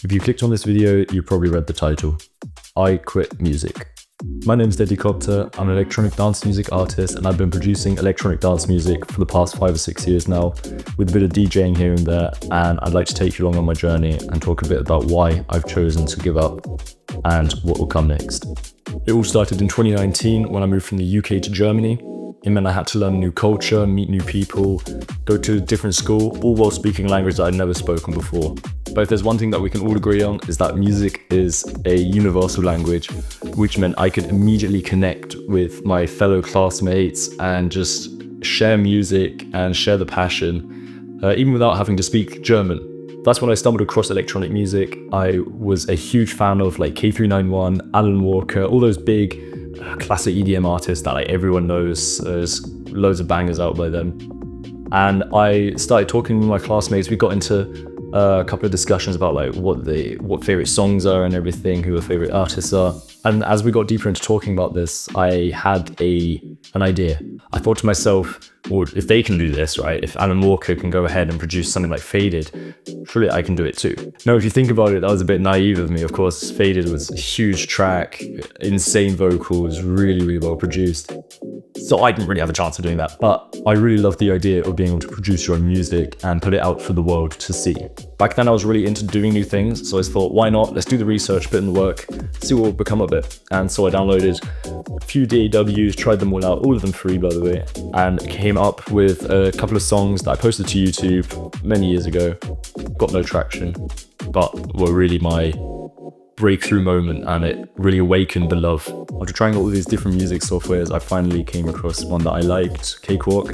If you clicked on this video, you probably read the title. I quit music. My name is DeadlyCopter. I'm an electronic dance music artist, and I've been producing electronic dance music for the past 5 or 6 years now, with a bit of DJing here and there, and I'd like to take you along on my journey and talk a bit about why I've chosen to give up and what will come next. It all started in 2019 when I moved from the UK to Germany. It meant I had to learn a new culture, meet new people, go to a different school, all while speaking a language that I'd never spoken before. But if there's one thing that we can all agree on, is that music is a universal language, which meant I could immediately connect with my fellow classmates and just share music and share the passion, even without having to speak German. That's when I stumbled across electronic music. I was a huge fan of like K391, Alan Walker, all those big classic EDM artists that like everyone knows. There's loads of bangers out by them. And I started talking with my classmates. We got into a couple of discussions about like what favorite songs are and everything, who our favorite artists are. And as we got deeper into talking about this, I had an idea. I thought to myself, well, if they can do this, right? If Alan Walker can go ahead and produce something like Faded, surely I can do it too. Now, if you think about it, that was a bit naive of me. Of course, Faded was a huge track, insane vocals, really, really well produced. So I didn't really have a chance of doing that, but I really loved the idea of being able to produce your own music and put it out for the world to see. Back then I was really into doing new things, so I thought, why not? Let's do the research, put in the work, see what will become of it. And so I downloaded a few DAWs, tried them all out, all of them free by the way, and came up with a couple of songs that I posted to YouTube many years ago. Got no traction, but were really my breakthrough moment, and it really awakened the love. After trying all these different music softwares, I finally came across one that I liked, Cakewalk,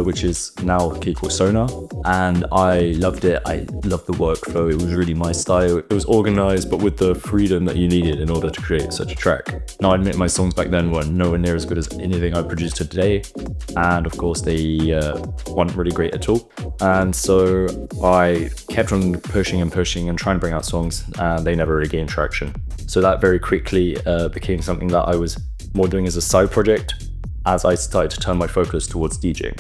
which is now Cakewalk Sonar, and I loved it. I loved the workflow. It was really my style. It was organized, but with the freedom that you needed in order to create such a track. Now, I admit my songs back then were nowhere near as good as anything I produced today, and of course they weren't really great at all. And so I kept on pushing and trying to bring out songs, and they never really gained traction. So that very quickly became something that I was more doing as a side project as I started to turn my focus towards DJing.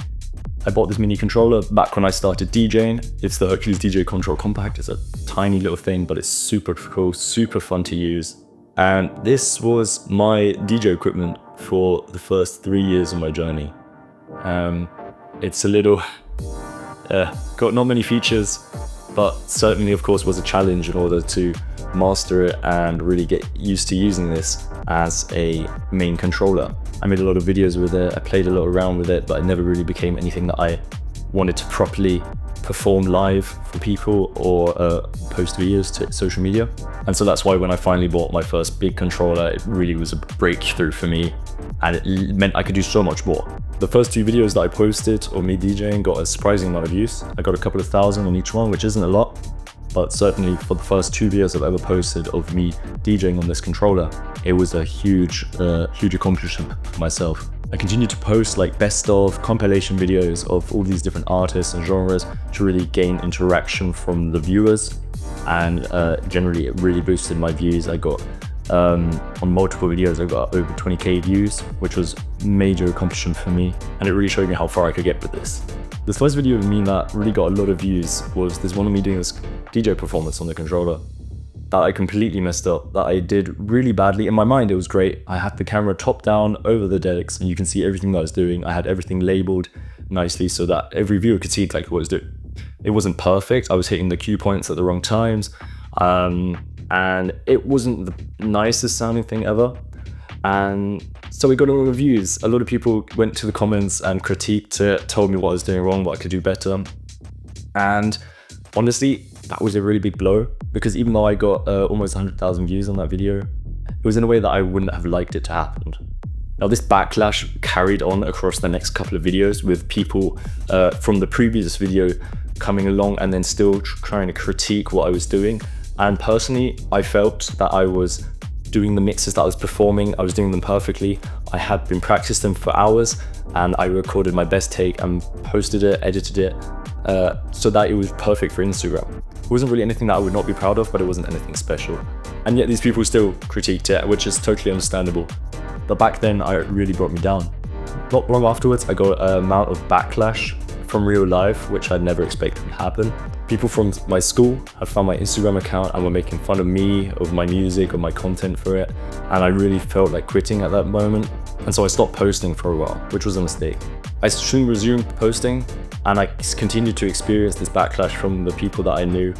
I bought this mini controller back when I started DJing. It's the Hercules DJ Control Compact. It's a tiny little thing, but it's super cool, super fun to use. And this was my DJ equipment for the first 3 years of my journey. It's a little, got not many features, but certainly of course was a challenge in order to master it and really get used to using this as a main controller. I made a lot of videos with it, I played a lot around with it, but it never really became anything that I wanted to properly perform live for people or post videos to social media. And so that's why when I finally bought my first big controller, it really was a breakthrough for me, and it meant I could do so much more. The first 2 videos that I posted of me DJing got a surprising amount of views. I got a couple of thousand on each one, which isn't a lot, but certainly for the first 2 videos I've ever posted of me DJing on this controller, it was a huge accomplishment for myself. I continued to post like best of compilation videos of all these different artists and genres to really gain interaction from the viewers, and generally it really boosted my views. I got on multiple videos I got over 20k views, which was a major accomplishment for me, and it really showed me how far I could get with this. The first video of me that really got a lot of views was this one of me doing this DJ performance on the controller that I completely messed up, that I did really badly. In my mind it was great. I had the camera top down over the decks and you can see everything that I was doing. I had everything labeled nicely so that every viewer could see exactly what I was doing. It wasn't perfect. I was hitting the cue points at the wrong times, and it wasn't the nicest sounding thing ever. And so we got a lot of views. A lot of people went to the comments and critiqued it, told me what I was doing wrong, what I could do better. And honestly, that was a really big blow, because even though I got almost 100,000 views on that video, it was in a way that I wouldn't have liked it to happen. Now, this backlash carried on across the next couple of videos, with people from the previous video coming along and then still trying to critique what I was doing. And personally, I felt that I was doing the mixes that I was performing, I was doing them perfectly. I had been practicing them for hours, and I recorded my best take and posted it, edited it, so that it was perfect for Instagram. It wasn't really anything that I would not be proud of, but it wasn't anything special. And yet these people still critiqued it, which is totally understandable. But back then, it really brought me down. Not long afterwards, I got an amount of backlash from real life, which I'd never expected would happen. People from my school had found my Instagram account and were making fun of me, of my music, of my content for it. And I really felt like quitting at that moment. And so I stopped posting for a while, which was a mistake. I soon resumed posting and I continued to experience this backlash from the people that I knew.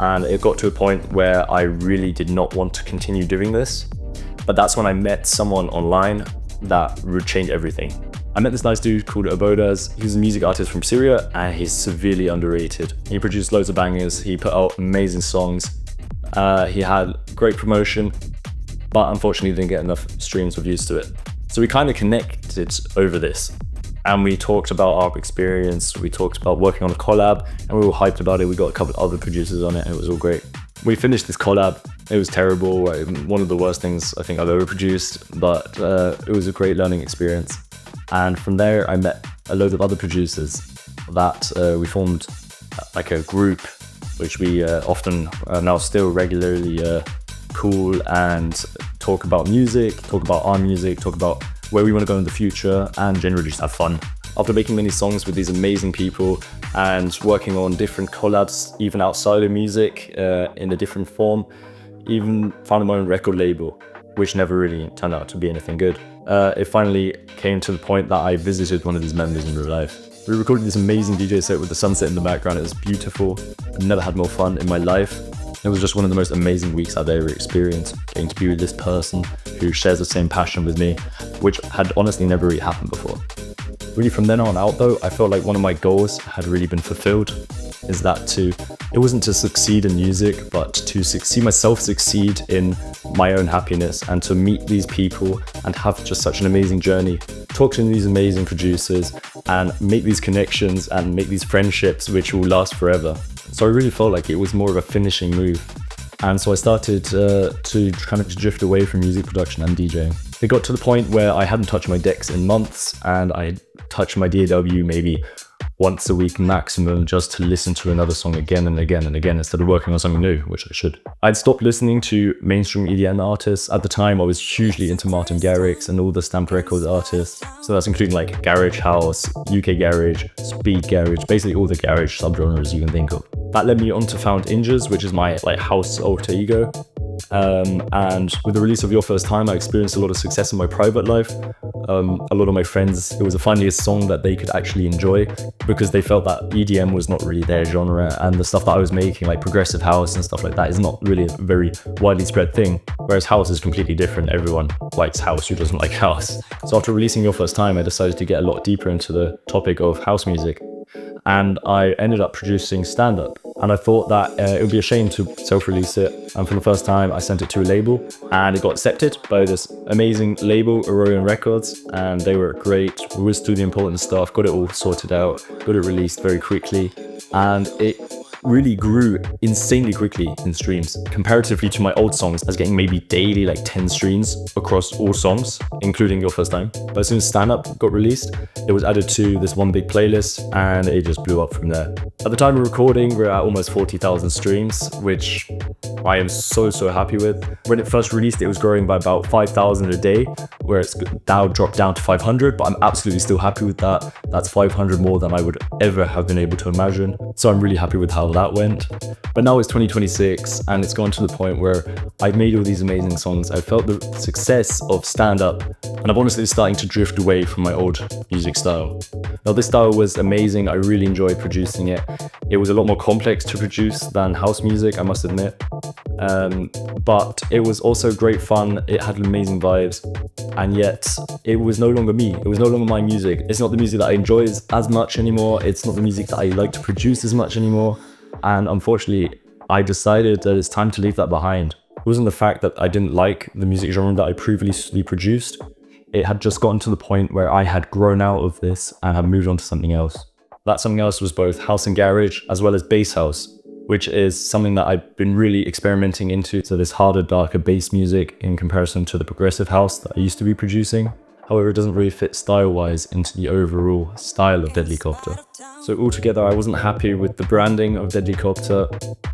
And it got to a point where I really did not want to continue doing this. But that's when I met someone online that would change everything. I met this nice dude called Obodas. He's a music artist from Syria and he's severely underrated. He produced loads of bangers, he put out amazing songs, he had great promotion, but unfortunately didn't get enough streams or views to it. So we kind of connected over this and we talked about our experience, we talked about working on a collab and we were hyped about it. We got a couple of other producers on it and it was all great. We finished this collab, it was terrible, one of the worst things I think I've ever produced, but it was a great learning experience. And from there, I met a load of other producers that we formed like a group, which we often now still regularly call and talk about music, talk about our music, talk about where we want to go in the future, and generally just have fun. After making many songs with these amazing people and working on different collabs, even outside of music, in a different form, even founded my own record label, which never really turned out to be anything good. It finally came to the point that I visited one of these members in real life. We recorded this amazing DJ set with the sunset in the background. It was beautiful. I've never had more fun in my life. It was just one of the most amazing weeks I've ever experienced, getting to be with this person who shares the same passion with me, which had honestly never really happened before. Really from then on out though, I felt like one of my goals had really been fulfilled. It wasn't to succeed in music, but to see myself succeed in my own happiness and to meet these people and have just such an amazing journey, talk to these amazing producers and make these connections and make these friendships which will last forever. So I really felt like it was more of a finishing move. And so I started to kind of drift away from music production and DJing. It got to the point where I hadn't touched my decks in months and I touched my DAW maybe once a week maximum, just to listen to another song again and again and again instead of working on something new, which I should. I'd stopped listening to mainstream EDM artists. At the time, I was hugely into Martin Garrix and all the Stamp Records artists. So that's including like Garage House, UK Garage, Speed Garage, basically all the garage subgenres you can think of. That led me on to found Injas, which is my like house alter ego. And with the release of Your First Time, I experienced a lot of success in my private life. A lot of my friends, it was finally a song that they could actually enjoy because they felt that EDM was not really their genre and the stuff that I was making, like progressive house and stuff like that, is not really a very widely spread thing, whereas house is completely different. Everyone likes house, who doesn't like house? So after releasing Your First Time, I decided to get a lot deeper into the topic of house music. And I ended up producing stand-up. And I thought that it would be a shame to self-release it. And for the first time, I sent it to a label and it got accepted by this amazing label, Orion Records. And they were great. We whizzed through the important stuff, got it all sorted out, got it released very quickly. And it really grew insanely quickly in streams comparatively to my old songs. I was getting maybe daily like 10 streams across all songs, including Your First Time. But as soon as Stand Up got released, it was added to this one big playlist and it just blew up from there. At the time of recording, we're at almost 40,000 streams, which I am so happy with. When it first released, it was growing by about 5,000 a day, where it's now dropped down to 500, but I'm absolutely still happy with that. That's 500 more than I would ever have been able to imagine. So I'm really happy with how that went. But now it's 2026 and it's gone to the point where I've made all these amazing songs. I felt the success of stand up and I'm honestly starting to drift away from my old music style. Now this style was amazing. I really enjoyed producing it. It was a lot more complex to produce than house music, I must admit. But it was also great fun. It had amazing vibes, and yet it was no longer me. It was no longer my music. It's not the music that I enjoy as much anymore. It's not the music that I like to produce as much anymore. And unfortunately, I decided that it's time to leave that behind. It wasn't the fact that I didn't like the music genre that I previously produced. It had just gotten to the point where I had grown out of this and had moved on to something else. That something else was both house and garage, as well as bass house, which is something that I've been really experimenting into. So this harder, darker bass music in comparison to the progressive house that I used to be producing. However, it doesn't really fit style-wise into the overall style of DeadlyCopter. So altogether, I wasn't happy with the branding of DeadlyCopter,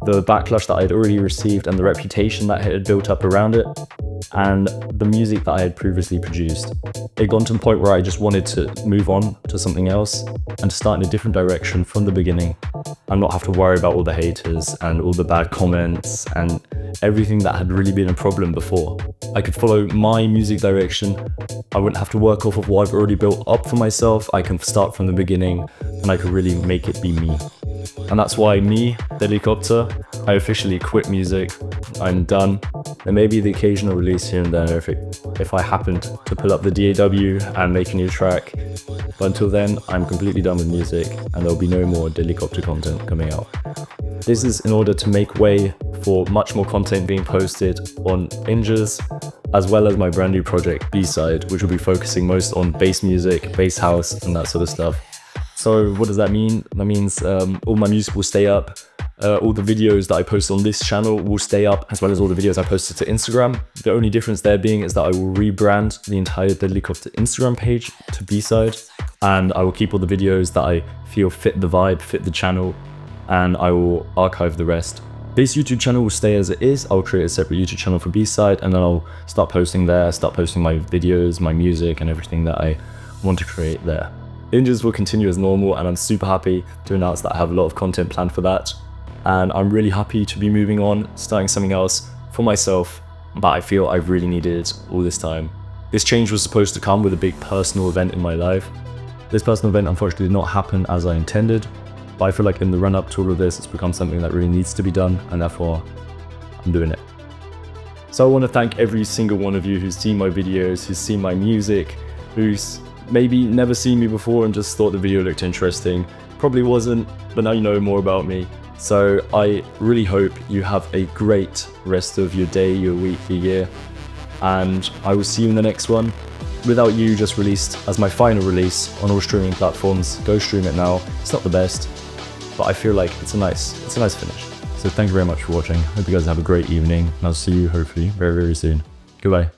the backlash that I'd already received and the reputation that had built up around it. and the music that I had previously produced. It got to a point where I just wanted to move on to something else and to start in a different direction from the beginning and not have to worry about all the haters and all the bad comments and everything that had really been a problem before. I could follow my music direction. I wouldn't have to work off of what I've already built up for myself. I can start from the beginning and I could really make it be me. And that's why me, DeadlyCopter, I officially quit music. I'm done. There may be the occasional release here and there if I happened to pull up the DAW and make a new track. But until then, I'm completely done with music and there'll be no more DeadlyCopter content coming out. This is in order to make way for much more content being posted on NJRSS, as well as my brand new project bSIDE, which will be focusing most on bass music, bass house, and that sort of stuff. So what does that mean? That means all my music will stay up. All the videos that I post on this channel will stay up, as well as all the videos I posted to Instagram. The only difference there being is that I will rebrand the entire DeadlyCopter Instagram page to bSIDE, and I will keep all the videos that I feel fit the vibe, fit the channel, and I will archive the rest. This YouTube channel will stay as it is. I'll create a separate YouTube channel for bSIDE, and then I'll start posting there, start posting my videos, my music, and everything that I want to create there. NJRSS will continue as normal, and I'm super happy to announce that I have a lot of content planned for that. And I'm really happy to be moving on, starting something else for myself, but I feel I've really needed it all this time. This change was supposed to come with a big personal event in my life. This personal event unfortunately did not happen as I intended, but I feel like in the run up to all of this, it's become something that really needs to be done, and therefore I'm doing it. So I want to thank every single one of you who's seen my videos, who's seen my music, who's maybe never seen me before and just thought the video looked interesting. Probably wasn't, but now you know more about me. So I really hope you have a great rest of your day, your week, your year, and I will see you in the next one. Without You just released as my final release on all streaming platforms. Go stream it now. It's not the best, but I feel like it's a nice finish. So thank you very much for watching. Hope you guys have a great evening, and I'll see you hopefully very, very soon. Goodbye.